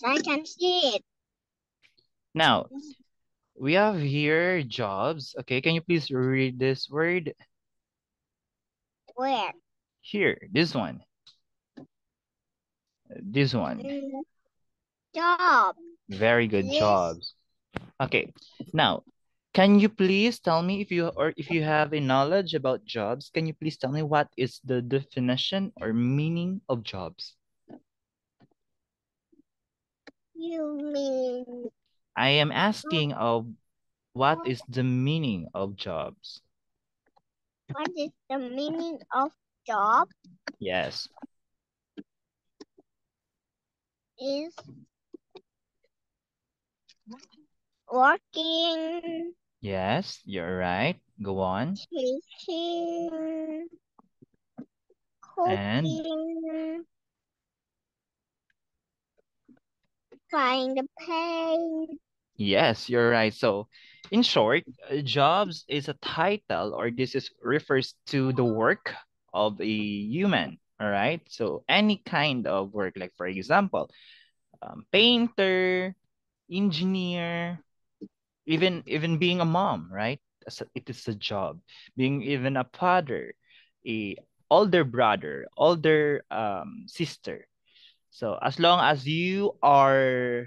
I can see it. Now, we have here jobs. Okay, can you please read this word? Where? Here, this one. This one. Mm, job. Very good This jobs. Okay, now, can you please tell me if you have a knowledge about jobs, can you please tell me what is the definition or meaning of jobs? you mean I am asking of what is the meaning of jobs? what is the meaning of job? Yes. Is working, Yes, you're right. Go on. teaching, And cooking, find the pay. yes, you're right. So, in short, jobs is a title or this is refers to the work of a human. All right. So, any kind of work, like for example, painter, engineer, even being a mom, right? It is a job. Being even a father, a older brother, older sister. So as long as you are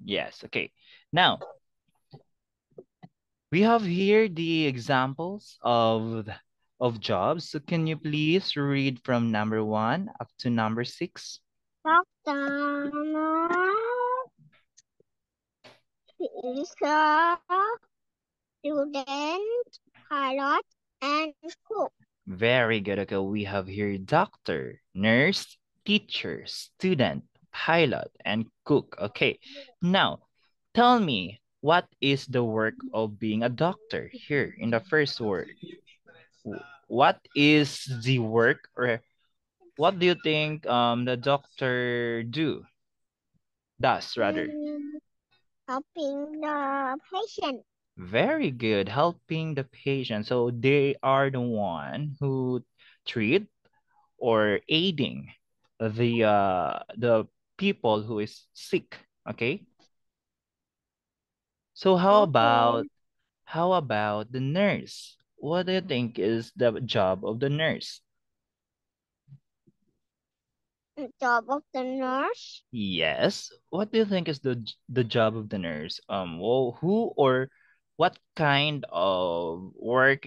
yes, okay. Now we have here the examples of jobs. So can you please read from number 1 up to number 6? Doctor, teacher, student, pilot, and cook. Very good. Okay, we have here doctor, nurse, teacher, student, pilot, and cook. Okay, now tell me what is the work of being a doctor here in the first word? What is the work or what do you think the doctor does rather? Mm, helping the patient. Very good, helping the patient. So they are the one who treat or aiding the people who is sick. Okay, so Okay. how about the nurse? What do you think is the job of the nurse? Job of the nurse. Yes, what do you think is the job of the nurse? Well, who or what kind of work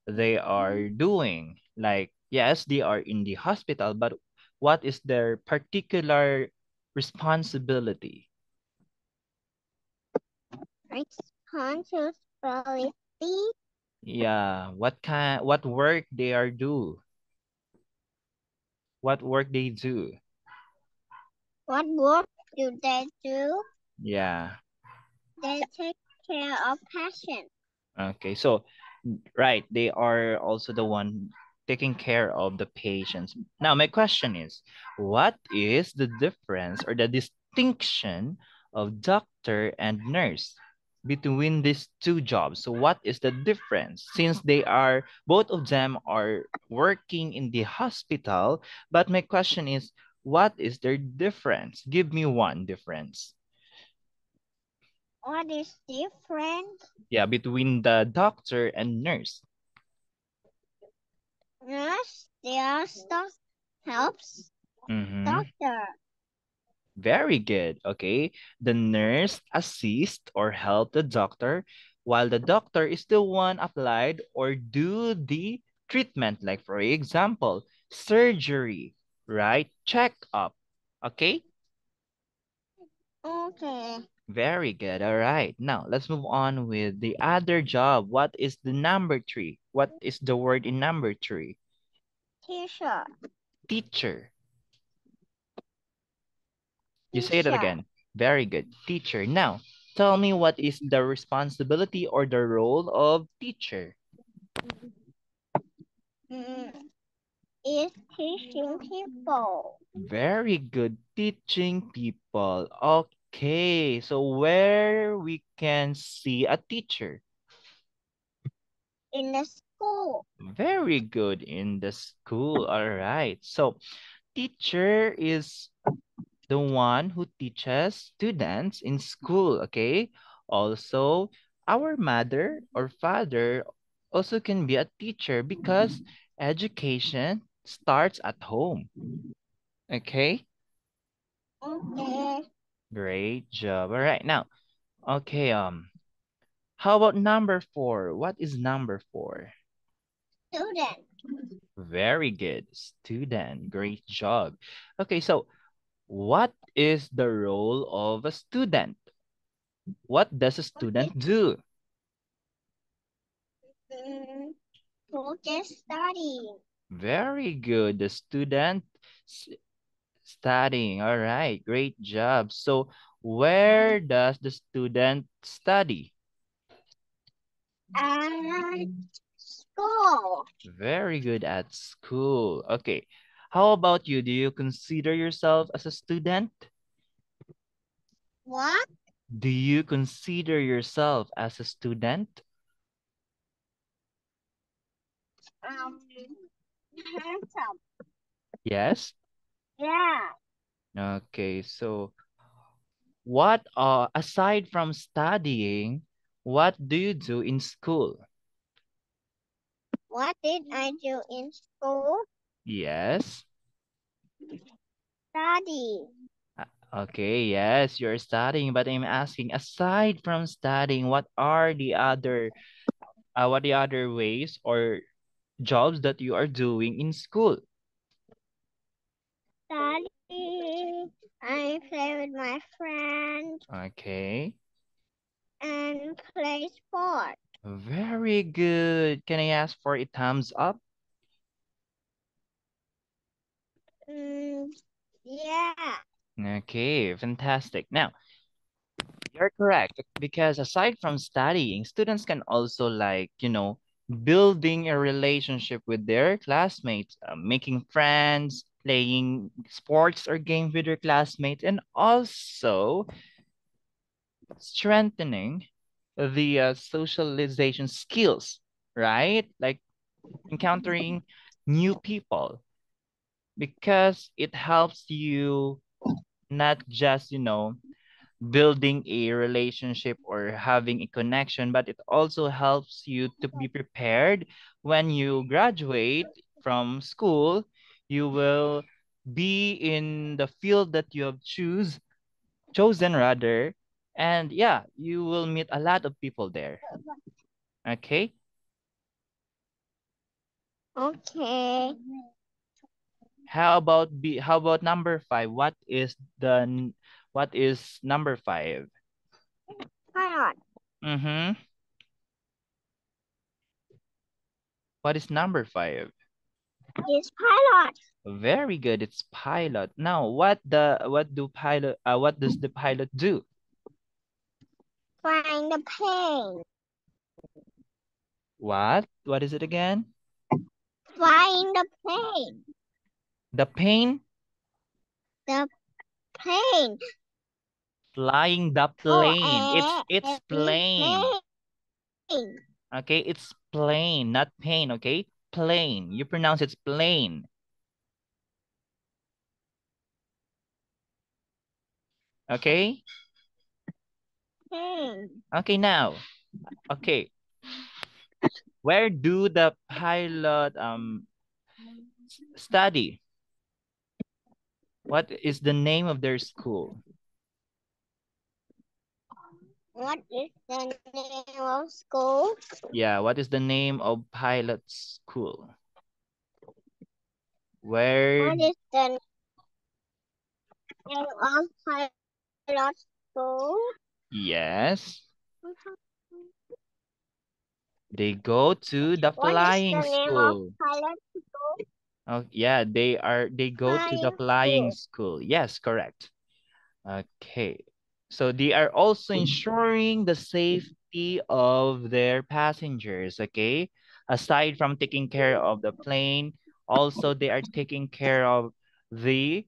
they are doing? Like, yes, they are in the hospital, but what is their particular responsibility? Responsibility. Yeah, what work they are do? What work they do? What work do they do? Yeah. They take care of patients. Okay. So, right, they are also the one taking care of the patients. Now, my question is, what is the difference or the distinction of doctor and nurse between these two jobs? So, what is the difference since they are both of them are working in the hospital? But my question is, what is their difference? Give me one difference. What is different? Yeah, between the doctor and nurse. Nurse, their stuff helps Mm-hmm. doctor. Very good. Okay. The nurse assist or help the doctor while the doctor is the one applied or do the treatment. Like for example, surgery, right? Check up. Okay. Okay. Very good. All right. Now let's move on with the other job. What is the number 3? What is the word in number 3? Teacher. Teacher. You say that Teacher. again. Very good. Teacher. Now, tell me what is the responsibility or the role of teacher? Mm, is teaching people. Very good. Teaching people. Okay. So where we can see a teacher? In the school. Very good, in the school. All right. So teacher is the one who teaches students in school, okay? Also, our mother or father also can be a teacher because education starts at home, okay? Okay. Great job. All right, now, okay, how about number 4? What is number 4? Student. Very good, student. Great job. Okay, so what is the role of a student? What does a student do? Mm, Focus study. Very good. The student s- studying. All right, great job. So where does the student study? At school. Very good, at school. Okay. How about you? Do you consider yourself as a student? What? Do you consider yourself as a student? Handsome. Yes. Yeah. Okay, so what aside from studying, what do you do in school? What did I do in school? Yes. Study. Okay, yes, you're studying, but I'm asking, aside from studying, what the other ways or jobs that you are doing in school? Study. I play with my friends Okay, and play sport. very good. Can I ask for a thumbs up? Mm, yeah. Okay, fantastic. Now, you're correct because aside from studying, students can also building a relationship with their classmates, making friends, playing sports or games with their classmates, and also strengthening the socialization skills, right? Like encountering new people because it helps you not just, building a relationship or having a connection, but it also helps you to be prepared when you graduate from school. You will be in the field that you have chosen rather, and yeah, you will meet a lot of people there. Okay. Okay. How about number 5? What is number 5? Pilot. Mm-hmm. What is number 5? Is pilot. Very good. It's pilot. Now, what does the pilot do? Flying the plane. What? What is it again? Flying the plane. The plane, The plane. flying the For plane. It's plane. plane. Okay, it's plane, not pain, okay? Plane. You pronounce it's plane. Okay? Plane. Okay, now. Okay. Where do the pilot study? What is the name of their school? What is the name of school? Yeah, what is the name of pilot school? Where? What is the name of pilot school? Yes, they go to the What is flying the name of school. pilot school? Oh, yeah, they go to the Flying flying school. school. Yes, correct. Okay. So they are also ensuring the safety of their passengers, okay? Aside from taking care of the plane, also they are taking care of the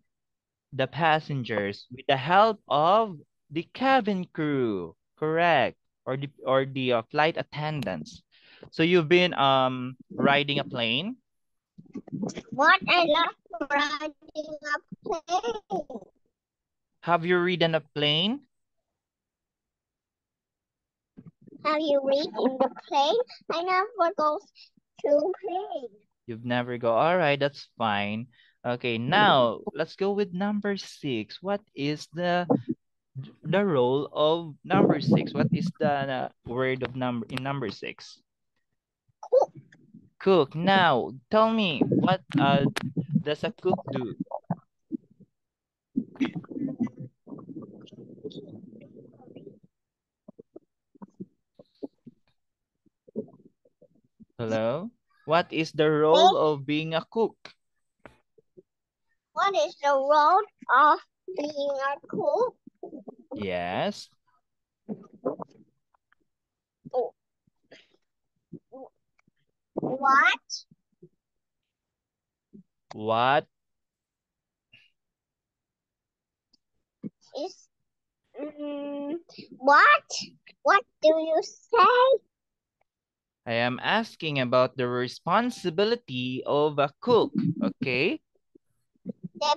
the passengers with the help of the cabin crew, correct? Or the flight attendants. So you've been riding a plane? What I love riding a plane. Have you ridden a plane? Have you read in the plane? I never go to plane. You've never go. All right, that's fine. Okay, now let's go with number 6. What is the role of number 6? What is the word of number in number 6? Cook. Cook. Now, tell me, what does a cook do? Hello? What is the role Make, of being a cook? what is the role of being a cook? Yes. What What is what? What do you say? I am asking about the responsibility of a cook, okay? They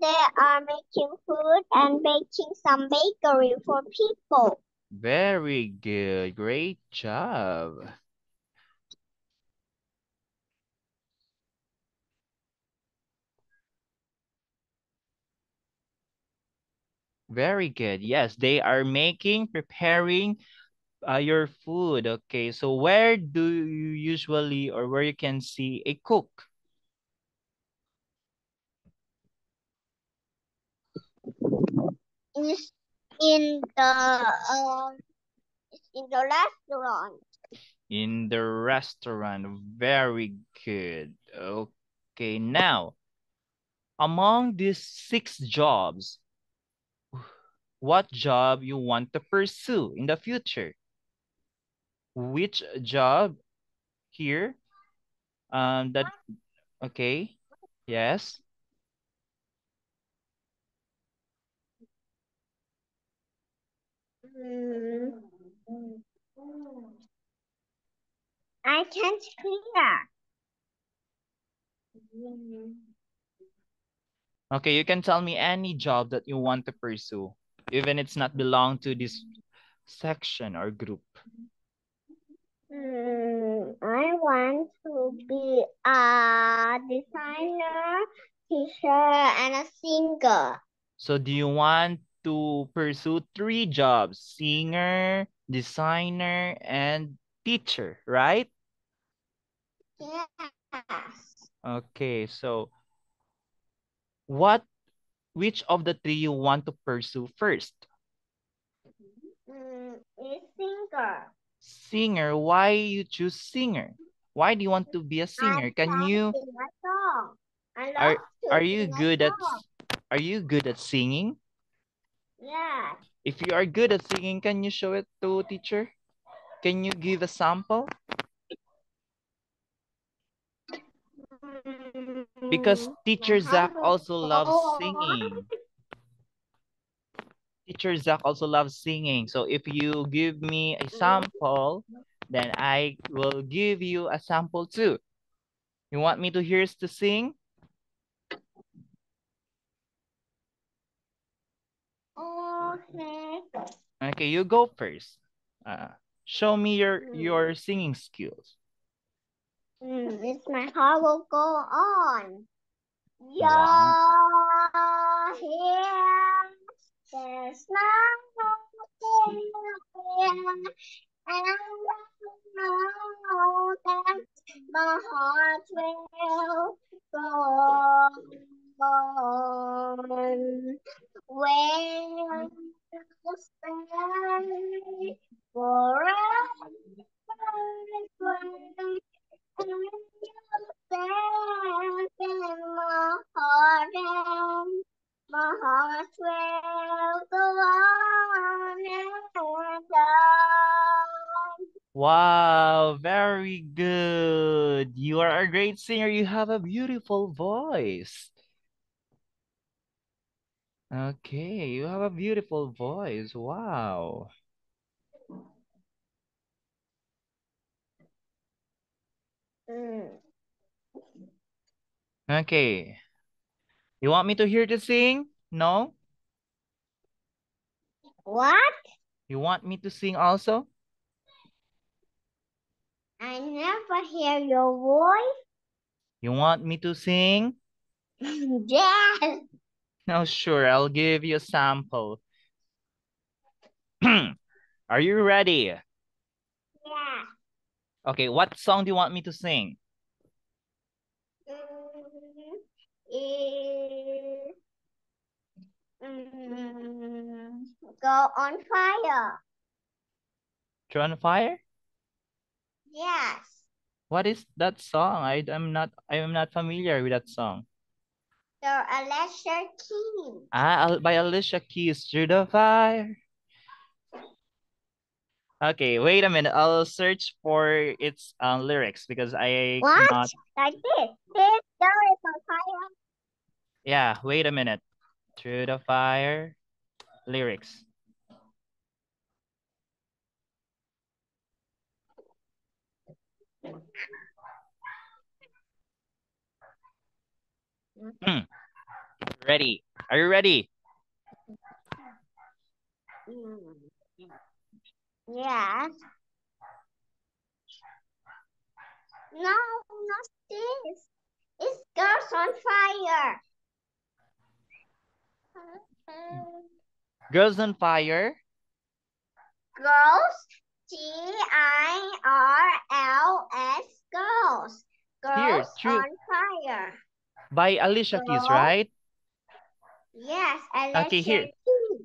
they are making food and baking some bakery for people. Very good. Great job. Very good. Yes, they are preparing your food. Okay, so where do you usually or where you can see a cook? Is in the restaurant. In the restaurant. Very good. Okay, now, among these 6 jobs, what job you want to pursue in the future? Which job here? That okay. Yes. Mm, I can't hear. Okay, you can tell me any job that you want to pursue, even it's not belong to this section or group. I want to be a designer, teacher, and a singer. So do you want to pursue 3 jobs? Singer, designer, and teacher, right? Yes. Okay, so which of the 3 you want to pursue first? A singer. Singer, why you choose singer? Why do you want to be a I singer? Can can you sing a song. I are love to are you sing a good at song. are you good at singing? Yes. If you are good at singing, can you show it to teacher? Can you give a sample? Because teacher How Zach to also go loves on? singing. Teacher Zach also loves singing. So if you give me a sample, then I will give you a sample too. You want me to hear us to sing? Okay. Okay, you go first. Show me your singing skills. It's my heart will go on. Wow. You're here. There's nothing here. And I know that my heart will go on. When you stay forever, and when you back in my heart will go on and on. Wow, very good. You are a great singer. You have a beautiful voice. Okay, you have a beautiful voice. Wow. Mm. Okay. You want me to hear to sing? No? What? You want me to sing also? I never hear your voice. You want me to sing? Yes. No, sure. I'll give you a sample. Are you ready? Yeah. Okay, what song do you want me to sing? Mm, mm, go on fire. Throw on Fire? Yes. What is that song? I'm not familiar with that song. So Alicia Keys. By Alicia Keys, Through the Fire. Okay, wait a minute. I'll search for its lyrics because I What? cannot. Like this. This girl is on fire. Yeah, wait a minute. Through the Fire lyrics. Ready? Are you ready? Mm. Yes. No, not this. It's girls on fire. Girls on Fire. Girls. GIRLS. Girls. Here, Girls through on fire. by Alicia Keys, Girls. right? Yes, Okay, Alicia here.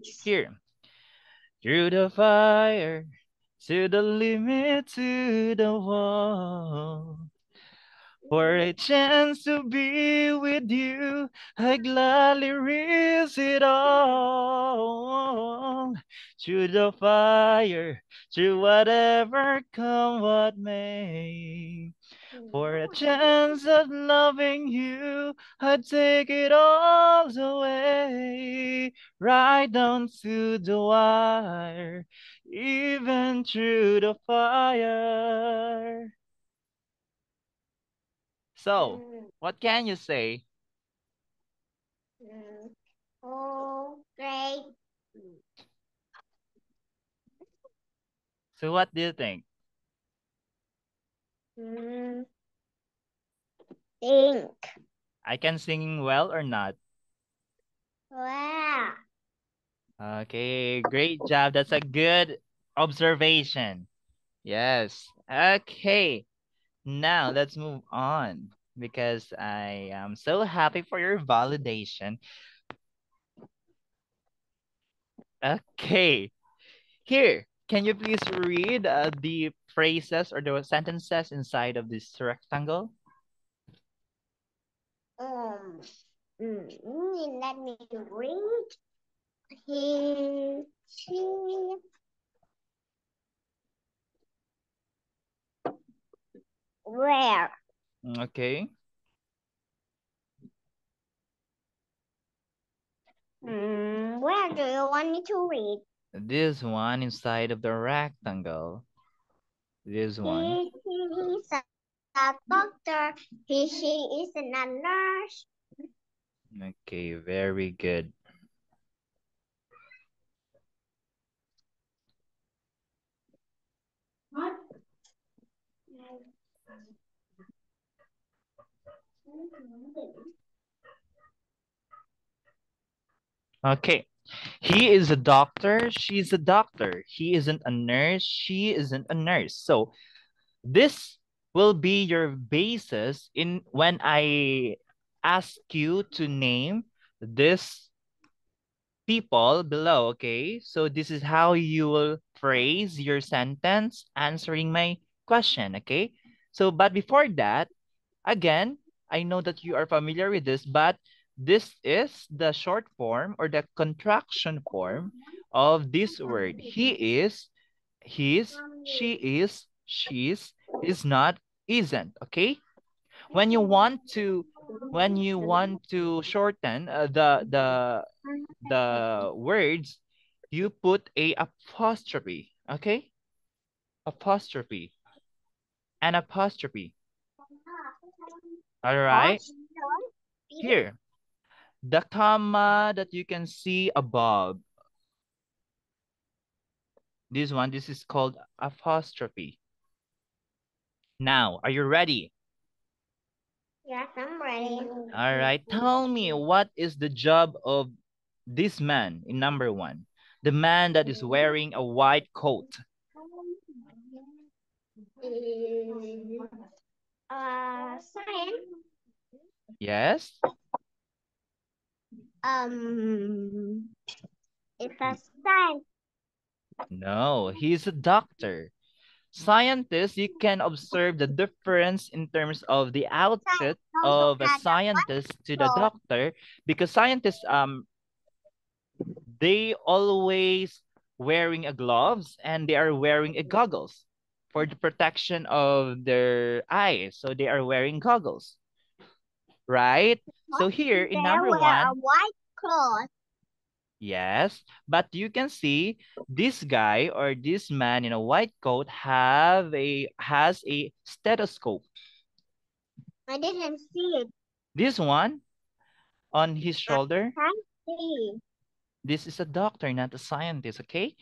Keys. Here. Through the fire, to the limit, to the wall. For a chance to be with you, I gladly risk it all. Through the fire, through whatever come what may. For a chance of loving you, I'd take it all away. Right down to the wire, even through the fire. So, what can you say? Oh, great. So what do you think? Think. I can sing well or not? Wow. Okay, great job. That's a good observation. Yes. Okay. Now let's move on because I am so happy for your validation. Okay. Here, can you please read the phrases or the sentences inside of this rectangle? Let me read. He, she, where? Okay. Where do you want me to read? This one inside of the rectangle. This one. He is a doctor. She is a nurse. Okay, very good. What? Okay. He is a doctor. She's a doctor. He isn't a nurse. She isn't a nurse. So this will be your basis in when I ask you to name this people below, okay? So this is how you will phrase your sentence answering my question, okay? So, but before that, again, I know that you are familiar with this, but this is the short form or the contraction form of this word. He is, his, she is, she's, is not, isn't, okay? When you want to shorten the words, you put a apostrophe, okay? Apostrophe, an apostrophe. All right. Hospital. Here, the comma that you can see above. This is called apostrophe. Now, are you ready? Yes, I'm ready. All right. Tell me, what is the job of this man in number 1? The man that is wearing a white coat. Science. Yes? It's a science. No, he's a doctor. Scientists, you can observe the difference in terms of the outfit Also of a had a scientist to the white doctor, because scientists they always wearing a gloves and they are wearing a goggles for the protection of their eyes. So they are wearing goggles, right? So here in They number wear a 1, white cloth. yes, but you can see this guy or this man in a white coat has a stethoscope. I didn't see it. This one on his I shoulder, can't see. this is a doctor, not a scientist, okay?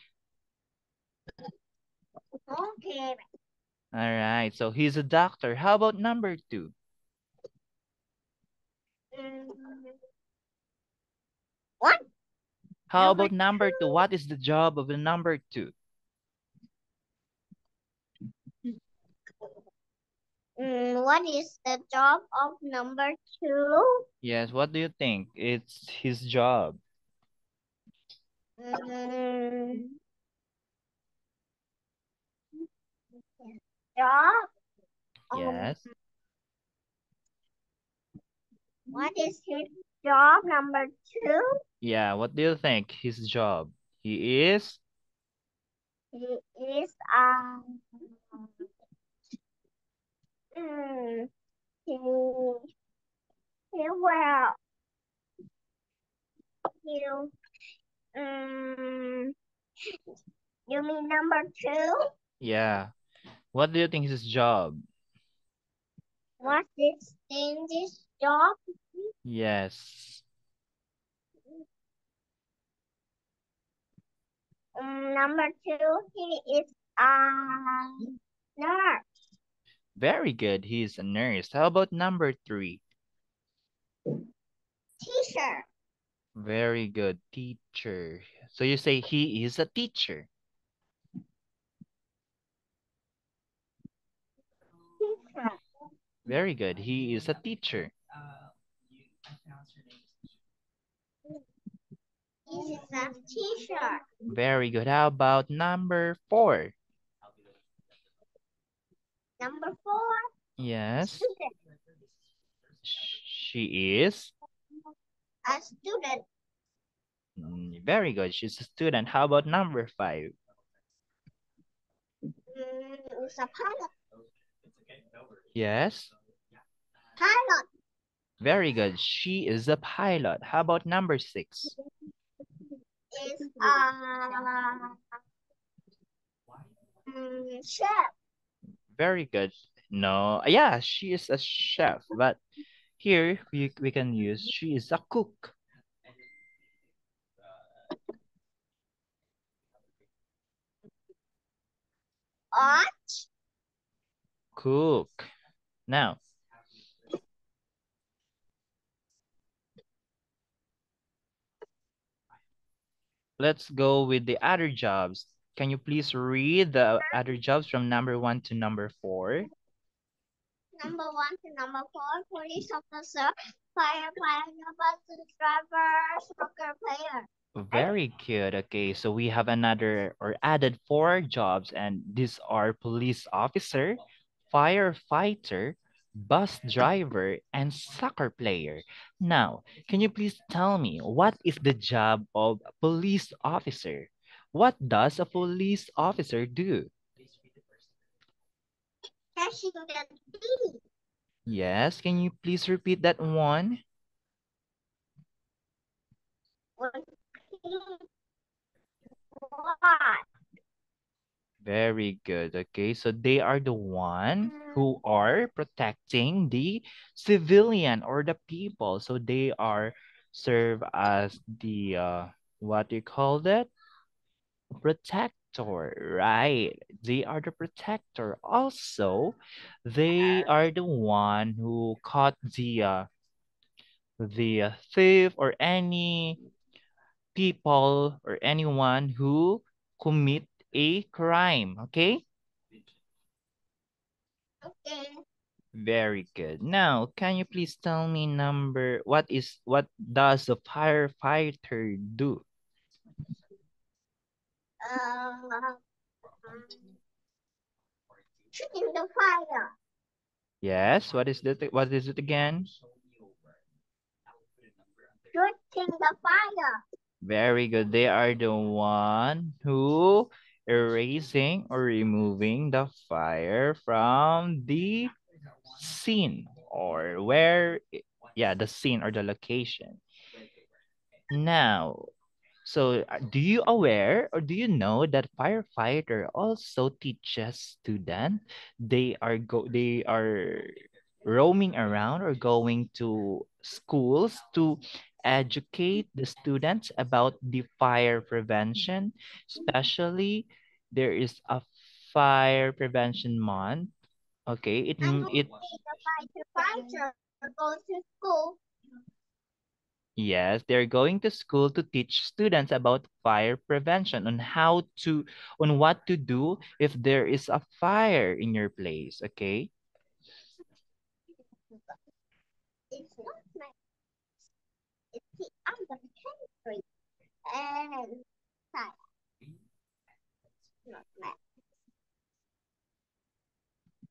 Okay. All right, so he's a doctor. How about number 2? Mm, what? How Number about number 2? What is the job of the number 2? What is the job of number 2? Yes, what do you think? It's his job. Mm, job. Yes. What is his job number 2? Yeah, what do you think? His job. He is He is mm, he wear he um you mean number 2? yeah. What do you think is his job? What is in this job? Yes. Number 2, he is a nurse. Very good. He's a nurse. How about number 3? Teacher. Very good. Teacher. So you say he is a teacher. Teacher. Very good. He is a teacher. He is a teacher. Very good. How about number 4? Number 4, Yes. student. She is. A student. Very good. She's a student. How about number 5? Is a pilot. Yes. Pilot. Very good. She is a pilot. How about number 6? Is a chef. Very good. No, yeah, she is a chef, but here we can use she is a cook. What? Cook. Now, let's go with the other jobs. Can you please read the other jobs from number 1 to number 4? Number 1 to number 4, police officer, firefighter, bus driver, soccer player. Very good. Okay, so we have another or added 4 jobs, and these are police officer, firefighter, bus driver, and soccer player. Now, can you please tell me what is the job of a police officer? What does a police officer do? Catching the thief. Yes, can you please repeat that one? What? Very good. Okay, so they are the one who are protecting the civilian or the people. So they are serve as the what do you call that? Protector, right? They are the protector. Also, they are the one who caught the thief or any people or anyone who commit a crime. Okay. Okay. Very good. Now, can you please tell me what does the firefighter do? Um, shooting the fire. Yes, what is it again? Shooting the fire. Very good. They are the one who erasing or removing the fire from the scene or yeah, the scene or the location. Now, so, do you aware or do you know that firefighter also teaches student? They are roaming around or going to schools to educate the students about the fire prevention. Especially, there is a fire prevention month. Okay, And we the fighter go to school. yes, they're going to school to teach students about fire prevention on what to do if there is a fire in your place, okay? It's not my, it's the other country. And side, not my.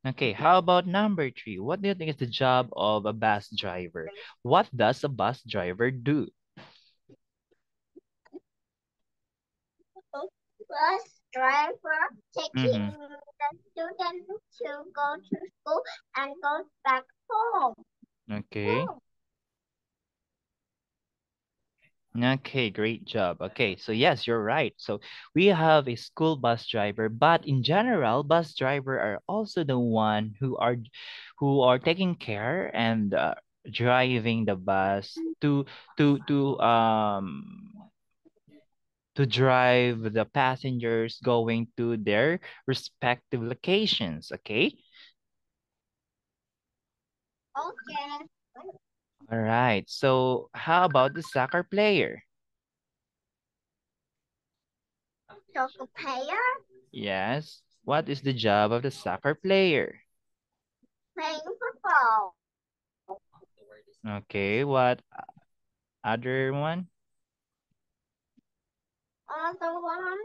Okay, how about number 3? What do you think is the job of a bus driver? What does a bus driver do? Bus driver taking Mm-hmm. the student to go to school and goes back home. Okay. Okay, great job. Okay, so yes, you're right. So we have a school bus driver, but in general, bus driver are also the one who are taking care and driving the bus to to um to drive the passengers going to their respective locations. Okay. Okay. All right. So how about the soccer player? Soccer player Yes. What is the job of the soccer player? playing football. Okay, what other one? Other one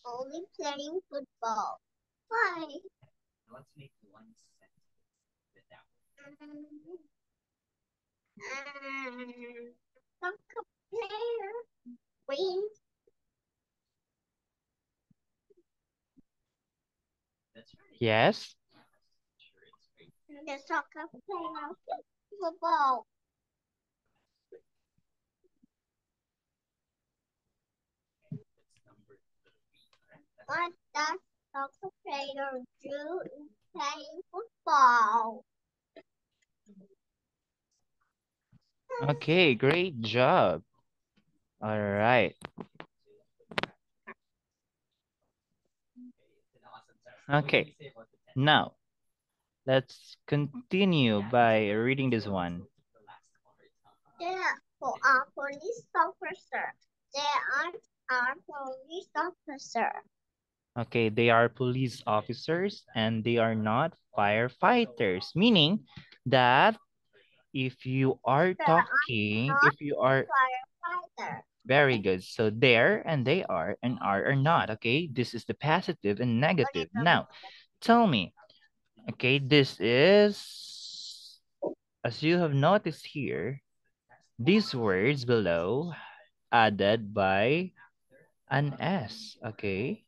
only playing football. Why? Soccer player wins Yes. the soccer player football. What does soccer player do in playing football? Okay, great job. All right. Okay. Now, let's continue by reading this one. They are police officer. They aren't our police officer. Okay, they are police officers and they are not firefighters, meaning that if you are They are talking, not if you are firefighter. very good. So there and they are and are not. Okay, this is the positive and negative. Now, tell me, okay, this is, as you have noticed here, these words below added by an S. Okay,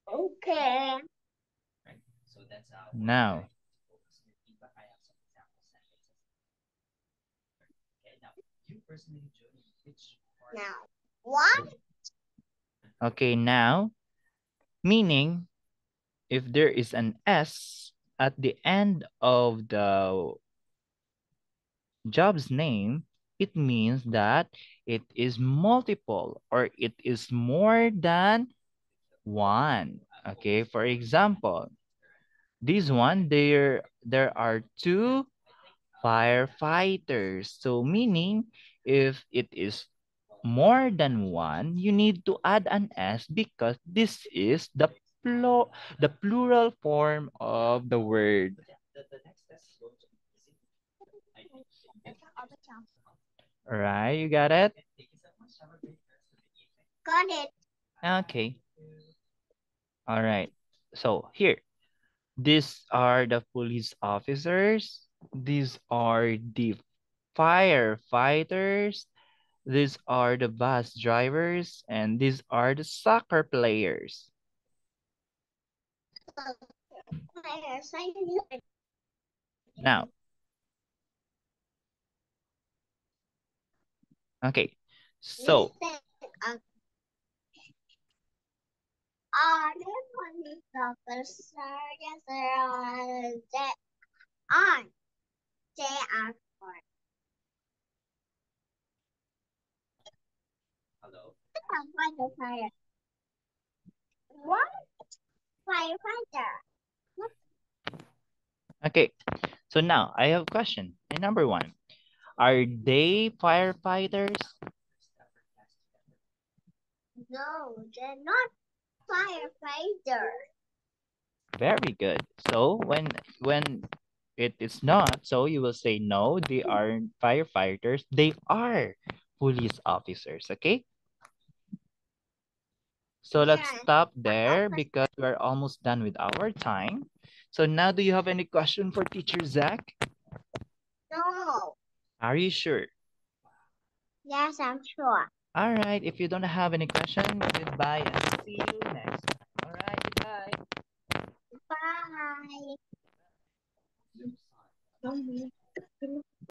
Okay. now, Now, what Okay, now, meaning if there is an S at the end of the job's name, it means that it is multiple or it is more than one. Okay, for example, this one, there are two firefighters. So meaning if it is more than one, you need to add an S because this is the plural form of the word. All right, you got it? Got it. Okay. All right. So here, these are the police officers. These are the firefighters. These are the bus drivers. And these are the soccer players. Now, okay. So, Are the police officer? Yes, they are. They are for firefighter. What firefighter? okay. So now I have a question. And number one, are they firefighters? No, they're not firefighter. Very good. So when it is not, so you will say no, they are firefighters. They are police officers, okay? So let's Yeah. stop there because we're almost done with our time. So now do you have any question for teacher Zach? No. Are you sure? Yes, I'm sure. All right. If you don't have any question, goodbye and see you next time. All right. Goodbye. Bye.